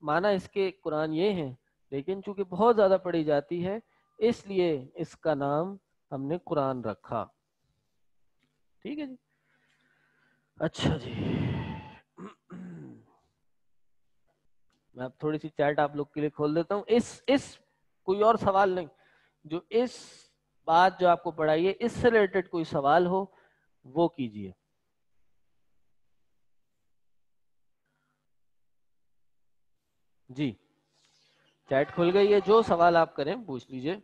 معنی اس کے قرآن یہ ہیں، لیکن چونکہ بہت زیادہ پڑھی جاتی ہے اس لیے اس کا نام ہم نے قرآن رکھا. ٹھیک ہے جی. اچھا جی، میں اب تھوڑی سی چیٹ آپ لوگ کے لیے کھول دیتا ہوں. اس کوئی اور سوال نہیں، جو اس بات جو آپ کو پڑھائی ہے اس سے ریلیٹڈ کوئی سوال ہو وہ کیجئے. جی چیٹ کھل گئی ہے، جو سوال آپ کریں پوچھ لیجئے.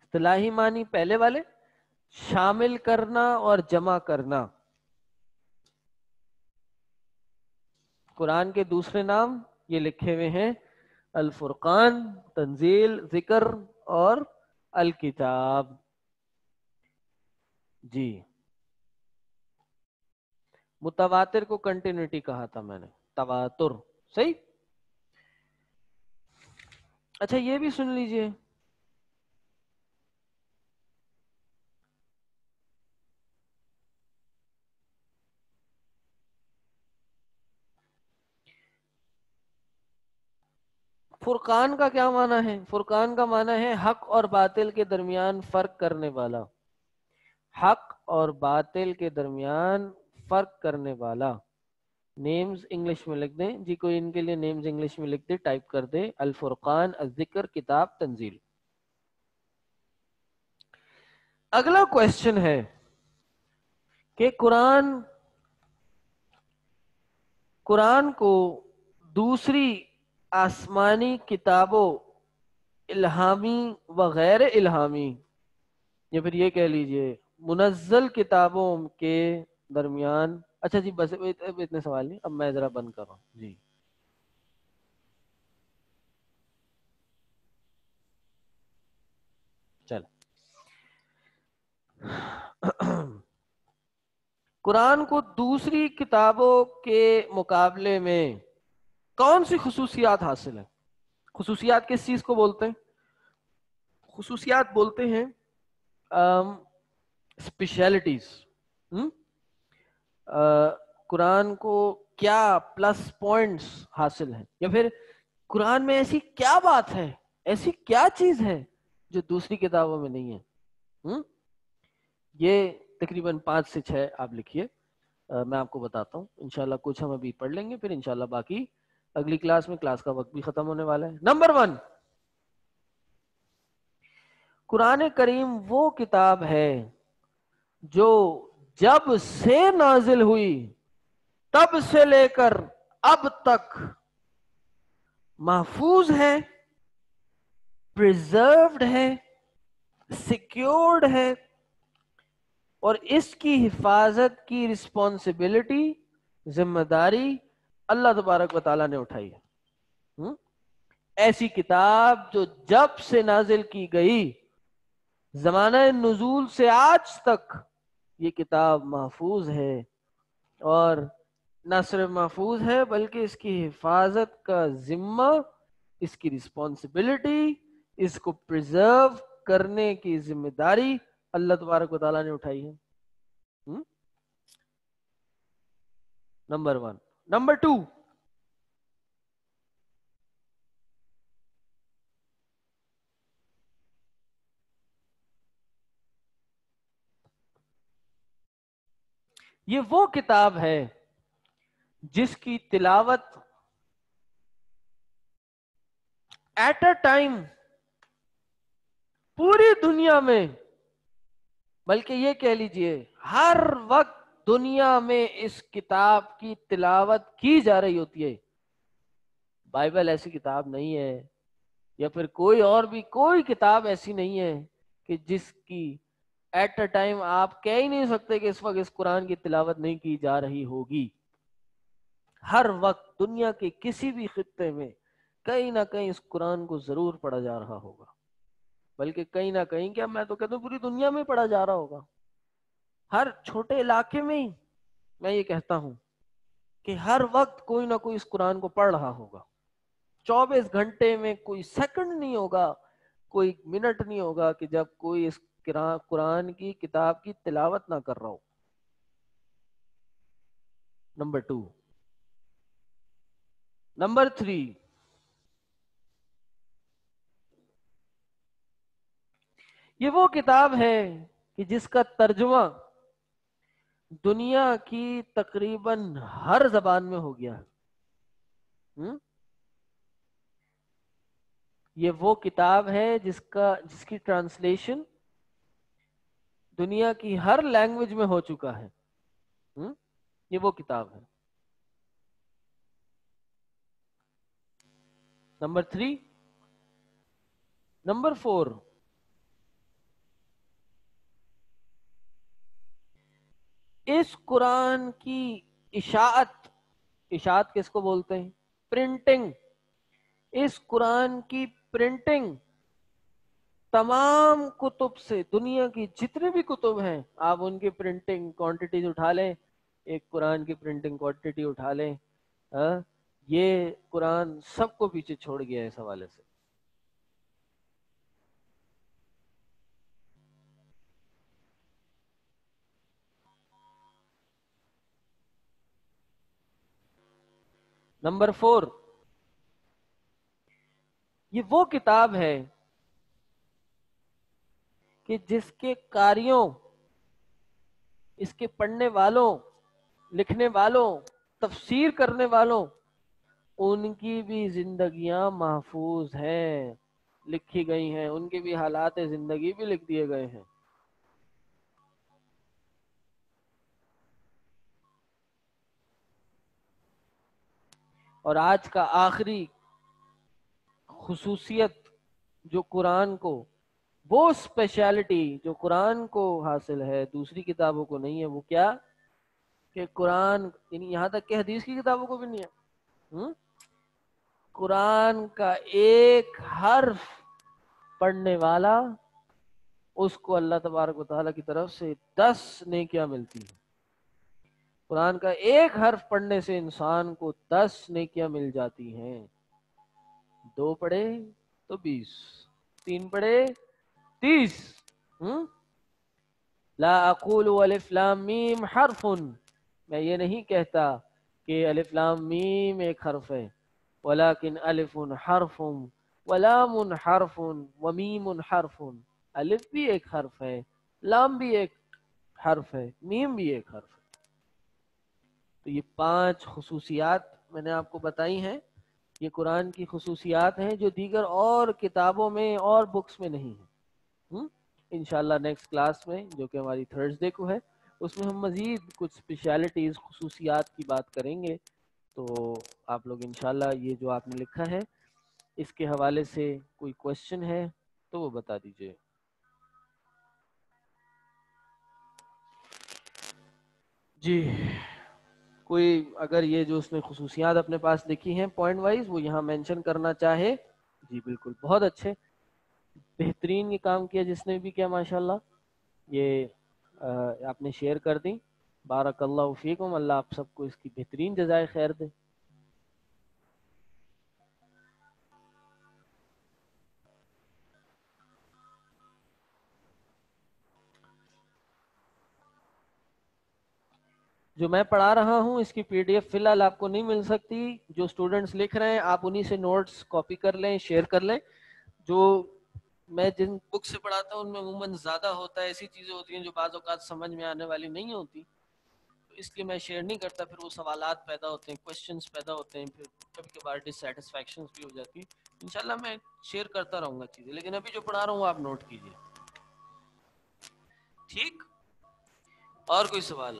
اصطلاحی معنی پہلے والے، شامل کرنا اور جمع کرنا. قرآن کے دوسرے نام یہ لکھے ہوئے ہیں، الفرقان، تنزیل، ذکر اور الکتاب. جی متواتر کو کنٹینیوٹی کہا تھا میں نے، تواتر. صحیح. اچھا یہ بھی سن لیجئے، فرقان کا کیا معنی ہے؟ فرقان کا معنی ہے حق اور باطل کے درمیان فرق کرنے والا. حق اور باطل کے درمیان فرق کرنے والا. نیمز انگلش میں لکھ دیں جی، کوئی ان کے لیے نیمز انگلش میں لکھ دے، ٹائپ کر دے، الفرقان، الذکر، کتاب، تنزیل. اگلا کوشچن ہے کہ قرآن کو دوسری آسمانی کتابوں، الہامی و غیر الہامی، یا پھر یہ کہہ لیجئے منزل کتابوں کے درمیان. اچھا جی بس اتنے سوال نہیں، اب میں ذرا بند کر رہا ہوں. جی چل قرآن کو دوسری کتابوں کے مقابلے میں کون سی خصوصیات حاصل ہیں؟ خصوصیات کس چیز کو بولتے ہیں؟ خصوصیات بولتے ہیں اسپیشلٹیز. قرآن کو کیا پلس پوائنٹس حاصل ہیں، یا پھر قرآن میں ایسی کیا بات ہے، ایسی کیا چیز ہے جو دوسری کتابوں میں نہیں ہے. یہ تقریباً 5 سے 6 آپ لکھیے، میں آپ کو بتاتا ہوں. انشاءاللہ کچھ ہم ابھی پڑھ لیں گے، پھر انشاءاللہ باقی اگلی کلاس میں. کلاس کا وقت بھی ختم ہونے والا ہے. نمبر 1، قرآن کریم وہ کتاب ہے جو جب سے نازل ہوئی تب سے لے کر اب تک محفوظ ہے، پریزروڈ ہے، سیکیورڈ ہے، اور اس کی حفاظت کی رسپانسبلٹی، ذمہ داری اللہ تبارک و تعالیٰ نے اٹھائی ہے. ایسی کتاب جو جب سے نازل کی گئی، زمانہ نزول سے آج تک یہ کتاب محفوظ ہے، اور نہ صرف محفوظ ہے بلکہ اس کی حفاظت کا ذمہ، اس کی رسپانسبلٹی، اس کو پریزرو کرنے کی ذمہ داری اللہ تبارک و تعالیٰ نے اٹھائی ہے. نمبر 1. نمبر 2، یہ وہ کتاب ہے جس کی تلاوت ایٹ اے ٹائم پوری دنیا میں، بلکہ یہ کہہ لیجئے ہر وقت دنیا میں اس کتاب کی تلاوت کی جا رہی ہوتی ہے. بائبل ایسی کتاب نہیں ہے، یا پھر کوئی اور بھی کوئی کتاب ایسی نہیں ہے کہ جس کی ایٹ اے ٹائم آپ کہہ ہی نہیں سکتے کہ اس وقت اس قرآن کی تلاوت نہیں کی جا رہی ہوگی. ہر وقت دنیا کے کسی بھی خطے میں کہیں نہ کہیں اس قرآن کو ضرور پڑھا جا رہا ہوگا، بلکہ کہیں نہ کہیں، کیا میں تو کہتا ہوں پوری دنیا میں پڑھا جا رہا ہوگا. ہر چھوٹے علاقے میں ہی میں یہ کہتا ہوں کہ ہر وقت کوئی نہ کوئی اس قرآن کو پڑھ رہا ہوگا. 24 گھنٹے میں کوئی سیکنڈ نہیں ہوگا، کوئی منٹ نہیں ہوگا کہ جب کوئی اس قرآن کی کتاب کی تلاوت نہ کر رہا ہو. نمبر 2. نمبر 3، یہ وہ کتاب ہے کہ جس کا ترجمہ دنیا کی تقریباً ہر زبان میں ہو گیا. یہ وہ کتاب ہے جس کی ٹرانسلیشن دنیا کی ہر لینگویج میں ہو چکا ہے. یہ وہ کتاب ہے. نمبر 3. نمبر 4، اس قرآن کی اشاعت کس کو بولتے ہیں؟ پرنٹنگ. اس قرآن کی پرنٹنگ تمام کتب سے، دنیا کی جتنے بھی کتب ہیں آپ ان کی پرنٹنگ کوانٹیٹیز اٹھا لیں، ایک قرآن کی پرنٹنگ کوانٹیٹی اٹھا لیں، یہ قرآن سب کو پیچھے چھوڑ گیا ہے اس حوالے سے. نمبر 4، یہ وہ کتاب ہے کہ جس کے قاریوں، اس کے پڑھنے والوں، لکھنے والوں، تفسیر کرنے والوں، ان کی بھی زندگیاں محفوظ ہیں، لکھی گئی ہیں، ان کے بھی حالات زندگی بھی لکھ دیے گئے ہیں. اور آج کا آخری خصوصیت جو قرآن کو، وہ اسپیشلٹی جو قرآن کو حاصل ہے دوسری کتابوں کو نہیں ہے، وہ کیا کہ قرآن، یعنی یہاں تک کہ حدیث کی کتابوں کو بھی نہیں ہے، قرآن کا ایک حرف پڑھنے والا، اس کو اللہ تبارک و تعالیٰ کی طرف سے 10 نیکیاں ملتی ہیں. قرآن کا ایک حرف پڑھنے سے انسان کو 10 نیکیاں مل جاتی ہیں. 2 پڑھے تو 20، 3 پڑھے 30. لا اقول الف لام میم حرف، میں یہ نہیں کہتا کہ الف لام میم ایک حرف ہے، ولکن الف حرف ولام حرف ومیم حرف. الف بھی ایک حرف ہے، لام بھی ایک حرف ہے، میم بھی ایک حرف ہے. تو یہ 5 خصوصیات میں نے آپ کو بتائی ہیں، یہ قرآن کی خصوصیات ہیں جو دیگر اور کتابوں میں اور بکس میں نہیں ہیں. انشاءاللہ نیکسٹ کلاس میں جو کہ ہماری تھرسڈے کو ہے، اس میں ہم مزید کچھ اسپیشلٹیز، خصوصیات کی بات کریں گے. تو آپ لوگ انشاءاللہ یہ جو آپ نے لکھا ہے اس کے حوالے سے کوئی کوشچن ہے تو وہ بتا دیجئے. جی کوئی اگر یہ جو اس نے خصوصیات اپنے پاس لکھی ہیں پوائنٹ وائز وہ یہاں مینشن کرنا چاہے. جی بالکل، بہت اچھے، بہترین یہ کام کیا جس نے بھی کیا، ماشاءاللہ. یہ آپ نے شیئر کر دی، بارک اللہ فیکم، اللہ آپ سب کو اس کی بہترین جزائے خیر دے. جو میں پڑھا رہا ہوں اس کی پی ڈی ایف فی الحال آپ کو نہیں مل سکتی. جو اسٹوڈنٹس لکھ رہے ہیں آپ انہی سے نوٹس کاپی کر لیں، شیئر کر لیں. جو میں جن بک سے پڑھاتا ہوں ان میں عموماً زیادہ ہوتا ہے، ایسی چیزیں ہوتی ہیں جو بعض اوقات سمجھ میں آنے والی نہیں ہوتی، تو اس لیے میں شیئر نہیں کرتا. پھر وہ سوالات پیدا ہوتے ہیں، کوشچنس پیدا ہوتے ہیں، پھر کبھی کبھار ڈس سیٹسفیکشنز بھی ہو جاتی ہیں. انشاءاللہ میں شیئر کرتا رہوں گا چیزیں، لیکن ابھی جو پڑھا رہا ہوں آپ نوٹ کیجیے، ٹھیک؟ اور کوئی سوال؟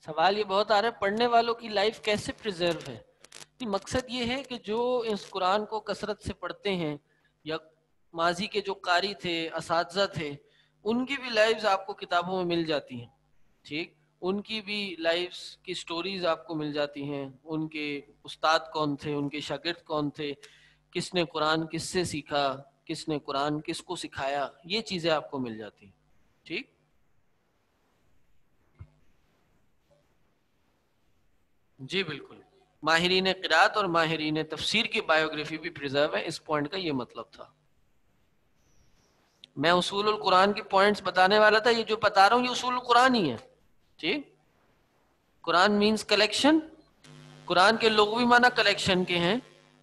سوال یہ بہت آ رہا ہے پڑھنے والوں کی لائف کیسے پریزرو ہے؟ مقصد یہ ہے کہ جو اس قرآن کو کثرت سے پڑھتے ہیں، یا ماضی کے جو قاری تھے، اساتذہ تھے، ان کی بھی لائفز آپ کو کتابوں میں مل جاتی ہیں، ٹھیک؟ ان کی بھی لائفز کی سٹوریز آپ کو مل جاتی ہیں، ان کے استاد کون تھے، ان کے شاگرد کون تھے، کس نے قرآن کس سے سیکھا، کس نے قرآن کس کو سکھایا، یہ چیزیں آپ کو مل جاتی ہیں، ٹھیک؟ جی بالکل، ماہرین قرات اور ماہرین تفسیر کی بایوگرافی بھی پریزرو ہے، اس پوائنٹ کا یہ مطلب تھا۔ میں اصول القرآن کے پوائنٹس بتانے والا تھا، یہ جو بتا رہا ہوں یہ اصول القرآن ہی ہے، ٹھیک؟ قرآن مینز کلیکشن، قرآن کے لغوی معنی کلیکشن کے ہیں،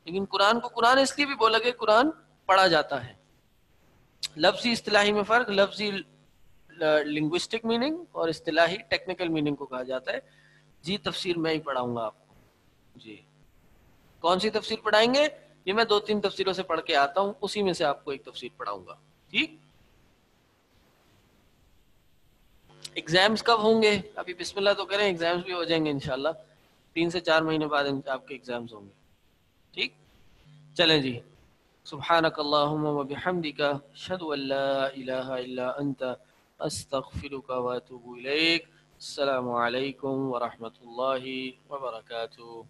لیکن قرآن کو قرآن اس لیے بھی بولا کہ قرآن پڑھا جاتا ہے۔ لفظی اصطلاحی میں فرق، لفظی لنگوسٹک میننگ اور اصطلاحی ٹیکنیکل میننگ کو کہا جاتا ہے۔ جی تفسیر میں ہی پڑھاؤں گا آپ کو۔ جی کون سی تفسیر پڑھائیں گے؟ یہ میں 2-3 تفسیروں سے پڑھ کے آتا ہوں، اسی میں سے آپ کو ایک تفسیر پڑھاؤں گا، ٹھیک؟ ایگزامز کب ہوں گے؟ ابھی بسم اللہ تو کریں، ایگزامز بھی ہو جائیں گے انشاءاللہ، 3 سے 4 مہینے بعد آپ کے ایگزامز ہوں گے، ٹھیک؟ چلیں جی، سبحانک اللہم و بحمدک، اشہد ان لا الہ الا انت، استغفرک و اتوب الیک۔ السلام علیکم ورحمۃ اللہ وبرکاتہ۔